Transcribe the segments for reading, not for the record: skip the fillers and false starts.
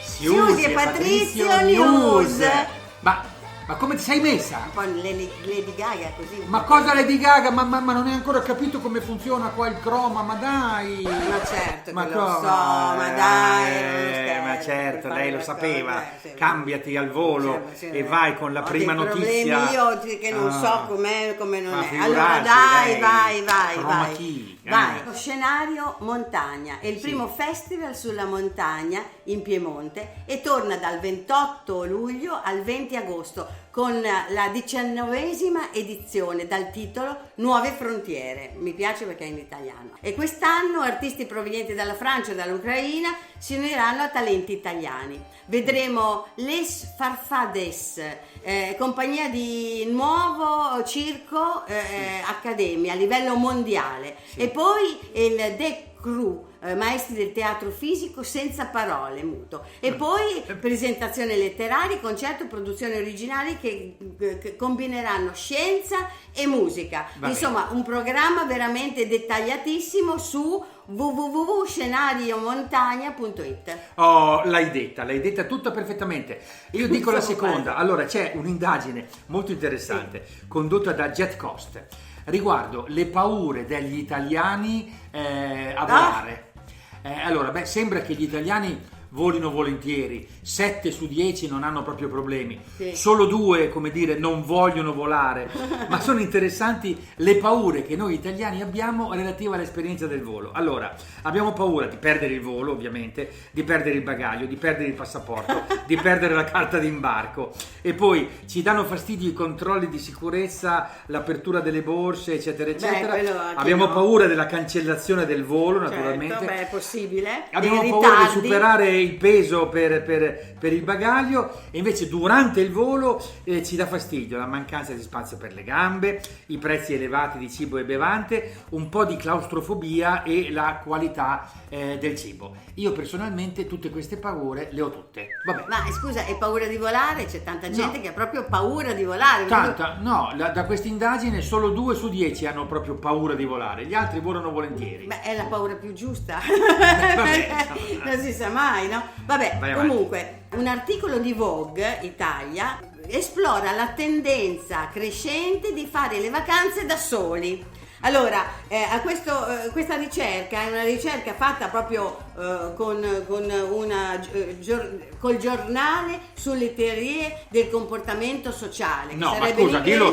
Siusi e Patrizio News. Ma come ti sei messa? Un po' Lady Gaga così. Ma cosa Lady Gaga? Ma non hai ancora capito come funziona qua il croma, ma dai! Ma certo, ma che lo so, ma dai, ma certo, lei lo sapeva. Sì. Cambiati al volo e vai con la prima notizia. Problemi io che non so com'è, come non è. Allora dai, lei. vai. Vai. Lo scenario montagna è il primo festival sulla montagna in Piemonte e torna dal 28 luglio al 20 agosto con la 19ª edizione dal titolo Nuove Frontiere. Mi piace perché è in italiano. E quest'anno artisti provenienti dalla Francia e dall'Ucraina si uniranno a talenti italiani. Vedremo Les Farfades, compagnia di nuovo circo accademia a livello mondiale, e poi il The Crew, maestri del teatro fisico senza parole, muto, e poi presentazioni letterarie, concerto, produzioni originali che combineranno scienza e musica. Insomma, un programma veramente dettagliatissimo su www.scenariomontagna.it. Oh, l'hai detta tutta perfettamente. Io dico la seconda. Allora, c'è un'indagine molto interessante condotta da Jet Cost riguardo le paure degli italiani a volare. Allora, sembra che gli italiani volino volentieri, 7 su 10 non hanno proprio problemi, solo 2, come dire, non vogliono volare, ma sono interessanti le paure che noi italiani abbiamo relative all'esperienza del volo. Allora, abbiamo paura di perdere il volo, ovviamente, di perdere il bagaglio, di perdere il passaporto, di perdere la carta d'imbarco, e poi ci danno fastidio i controlli di sicurezza, l'apertura delle borse, eccetera, eccetera. Abbiamo paura della cancellazione del volo, naturalmente. Certo, è possibile. Abbiamo paura di superare il peso per il bagaglio, e invece durante il volo ci dà fastidio la mancanza di spazio per le gambe, i prezzi elevati di cibo e bevande, un po' di claustrofobia e la qualità del cibo. Io personalmente tutte queste paure le ho tutte. Vabbè. Ma scusa, hai paura di volare? C'è tanta gente che ha proprio paura di volare. Da questa indagine solo 2 su 10 hanno proprio paura di volare, gli altri volano volentieri. È la paura più giusta. Vabbè, non si sa mai, no? Vabbè, Vai comunque, un articolo di Vogue Italia esplora la tendenza crescente di fare le vacanze da soli. Allora, questa ricerca è una ricerca fatta proprio col giornale sulle teorie del comportamento sociale. No, ma scusa, dillo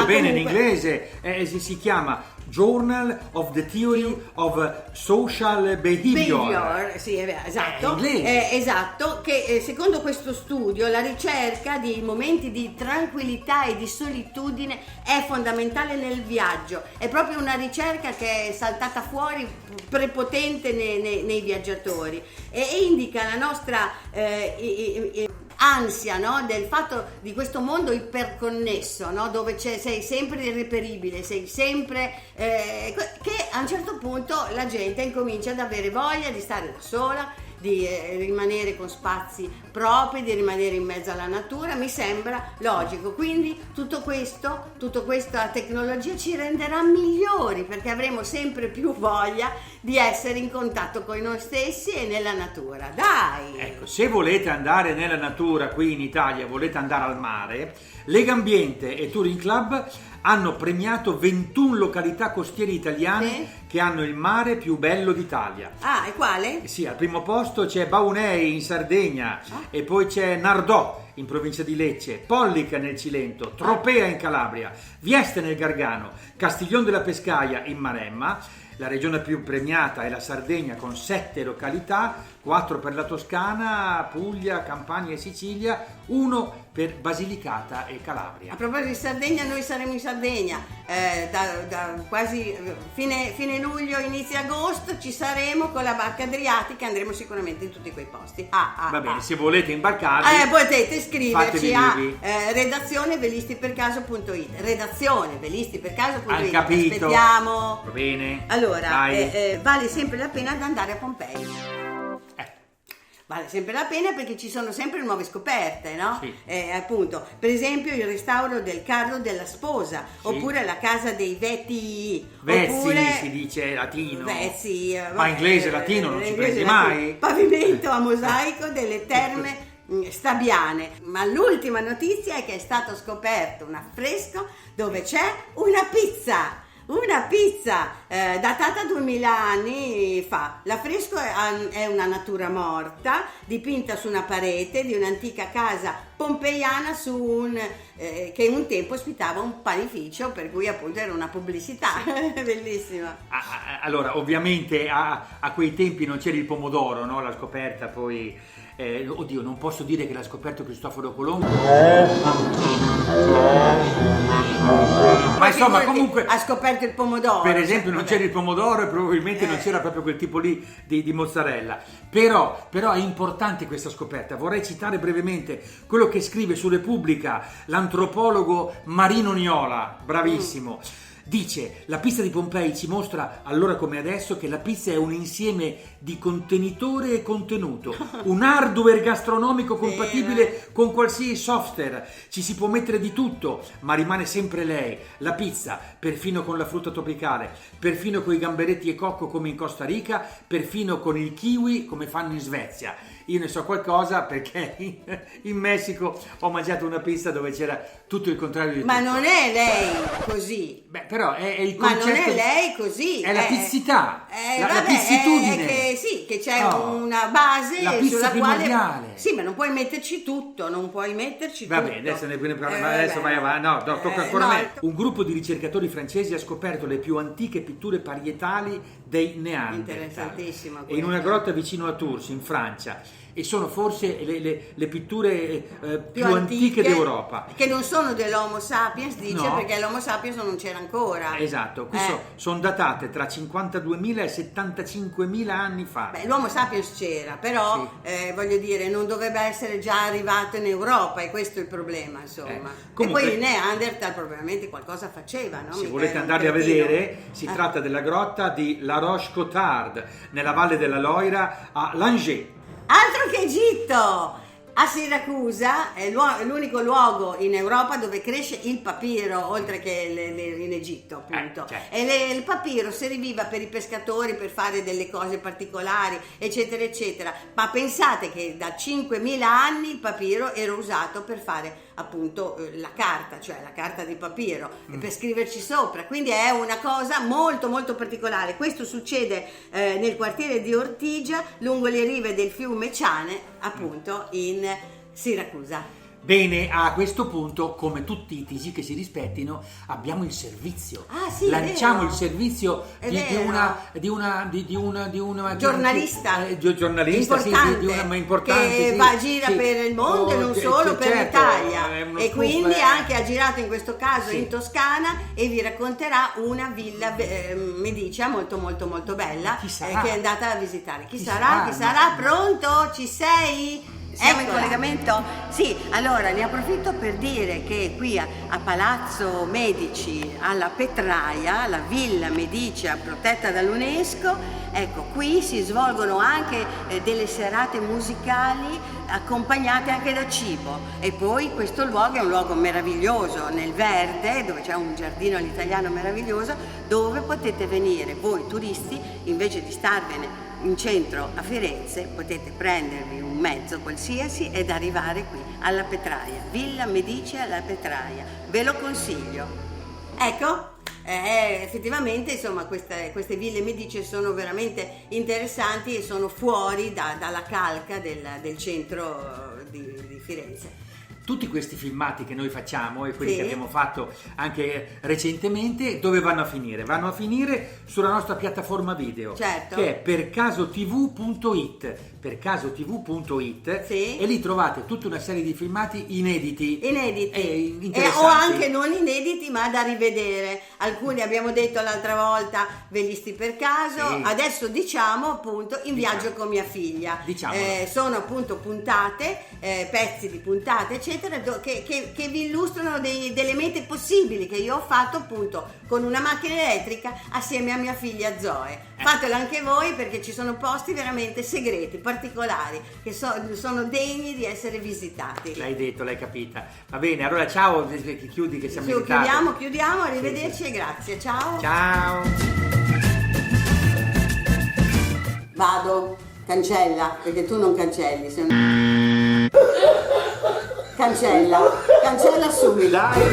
bene in inglese, si chiama Journal of the Theory of Social Behavior. Sì, esatto. Esatto, che secondo questo studio la ricerca di momenti di tranquillità e di solitudine è fondamentale nel viaggio. È proprio una ricerca che è saltata fuori prepotente nei viaggiatori e indica la nostra ansia, no? Del fatto di questo mondo iperconnesso, no? Dove sei sempre irreperibile, sei sempre che a un certo punto la gente incomincia ad avere voglia di stare da sola, di rimanere con spazi propri, di rimanere in mezzo alla natura. Mi sembra logico. Quindi tutta questa tecnologia ci renderà migliori, perché avremo sempre più voglia di essere in contatto con noi stessi e nella natura. Dai! Ecco, se volete andare nella natura qui in Italia, volete andare al mare, Legambiente e Touring Club hanno premiato 21 località costiere italiane che hanno il mare più bello d'Italia. Ah, e quale? Sì, al primo posto c'è Baunei in Sardegna, e poi c'è Nardò in provincia di Lecce, Pollica nel Cilento, Tropea in Calabria, Vieste nel Gargano, Castiglion della Pescaia in Maremma. La regione più premiata è la Sardegna con 7 località, 4 per la Toscana, Puglia, Campania e Sicilia, 1 per Basilicata e Calabria. A proposito di Sardegna, noi saremo in Sardegna da quasi fine luglio, inizio agosto, ci saremo con la barca adriatica, andremo sicuramente in tutti quei posti. Va bene, se volete imbarcarvi potete iscriverci a redazione velistipercaso.it. Redazione velistipercaso.it. Hai capito? Aspettiamo. Va bene. Allora, vale sempre la pena di andare a Pompei. Vale sempre la pena perché ci sono sempre nuove scoperte, no? Sì. Appunto, per esempio il restauro del carro della sposa, Sì. oppure la casa dei Vezzi, Vezzi si dice latino. Vezzi, ma inglese latino non ci prendi mai. Pavimento a mosaico delle terme Stabiane. Ma l'ultima notizia è che è stato scoperto un affresco dove c'è una pizza datata 2000 anni fa. L'affresco è una natura morta dipinta su una parete di un'antica casa pompeiana che un tempo ospitava un panificio, per cui appunto era una pubblicità. Bellissima. Allora, ovviamente a quei tempi non c'era il pomodoro, no? La scoperta poi oddio, non posso dire che l'ha scoperto Cristoforo Colombo. Ma insomma, comunque ha scoperto il pomodoro. Per esempio non c'era il pomodoro e probabilmente non c'era proprio quel tipo lì di mozzarella. Però è importante questa scoperta. Vorrei citare brevemente quello che scrive su Repubblica l'antropologo Marino Niola, bravissimo. Dice: la pizza di Pompei ci mostra allora come adesso che la pizza è un insieme di contenitore e contenuto, un hardware gastronomico compatibile con qualsiasi software. Ci si può mettere di tutto, ma rimane sempre lei, la pizza, perfino con la frutta tropicale, perfino con i gamberetti e cocco come in Costa Rica, perfino con il kiwi come fanno in Svezia. Io ne so qualcosa perché in Messico ho mangiato una pizza dove c'era tutto il contrario di tutto. Ma non è lei così. Beh, però è il concetto. Ma non è lei così. È la pizzità, la vabbè, pizzitudine. Che c'è una base la pizza sulla primordiale. quale. Sì, ma non puoi metterci tutto, Va bene, adesso ne parliamo. Adesso vai avanti. No, tocca ancora a me. Un gruppo di ricercatori francesi ha scoperto le più antiche pitture parietali dei Neanderthal. Interessantissimo. E in una grotta vicino a Tours, in Francia. E sono forse le pitture più antiche d'Europa. Che non sono dell'Homo sapiens, dice, No. perché l'Homo sapiens non c'era ancora. Esatto, qui sono datate tra 52.000 e 75.000 anni fa. Beh, l'Homo sapiens c'era, però voglio dire, non dovrebbe essere già arrivato in Europa, e questo è il problema, insomma. Comunque, e poi il Neanderthal probabilmente qualcosa faceva, no? Se volete andare a vedere, si tratta della grotta di La Roche-Cotard, nella valle della Loira a Langeais. Altro che Egitto! A Siracusa è l'unico luogo in Europa dove cresce il papiro, oltre che in Egitto, appunto. Certo. E il papiro serviva per i pescatori per fare delle cose particolari, eccetera, eccetera. Ma pensate che da 5.000 anni il papiro era usato per fare appunto la carta, cioè la carta di papiro, per scriverci sopra. Quindi è una cosa molto molto particolare. Questo succede nel quartiere di Ortigia, lungo le rive del fiume Ciane, appunto in Siracusa. Bene, a questo punto, come tutti i TG che si rispettino, abbiamo il servizio. Ah, sì, lanciamo vero. il servizio di una giornalista, giornalista importante, che gira per il mondo e non solo per l'Italia, e quindi anche ha girato in questo caso in Toscana, e vi racconterà una villa medicea molto molto molto bella che è andata a visitare. Chi sarà? Pronto? Ci sei? Siamo in collegamento? Sì, allora ne approfitto per dire che qui a Palazzo Medici, alla Petraia, la Villa Medicea protetta dall'UNESCO, ecco, qui si svolgono anche delle serate musicali accompagnate anche da cibo. E poi questo luogo è un luogo meraviglioso nel verde, dove c'è un giardino all'italiano meraviglioso, dove potete venire voi turisti, invece di starvene in centro a Firenze, potete prendervi un mezzo qualsiasi ed arrivare qui alla Petraia, Villa Medicea alla Petraia. Ve lo consiglio. Ecco, effettivamente insomma queste ville medicee sono veramente interessanti e sono fuori dalla calca del centro di Firenze. Tutti questi filmati che noi facciamo e quelli che abbiamo fatto anche recentemente, dove vanno a finire? Vanno a finire sulla nostra piattaforma video, certo, che è percasotv.it, e lì trovate tutta una serie di filmati inediti o anche non inediti, ma da rivedere. Alcuni abbiamo detto l'altra volta ve li sti per caso, adesso diciamo appunto in viaggio con mia figlia. Sono appunto puntate, pezzi di puntate eccetera, eccetera, che vi illustrano delle mete possibili che io ho fatto appunto con una macchina elettrica assieme a mia figlia Zoe. Fatelo anche voi, perché ci sono posti veramente segreti, particolari, che sono degni di essere visitati. L'hai detto, l'hai capita. Va bene, allora ciao, chiudi che siamo in ritardo. Chiudiamo, arrivederci e grazie, ciao. Ciao. Vado, cancella, perché tu non cancelli. Cancella subito. Dai.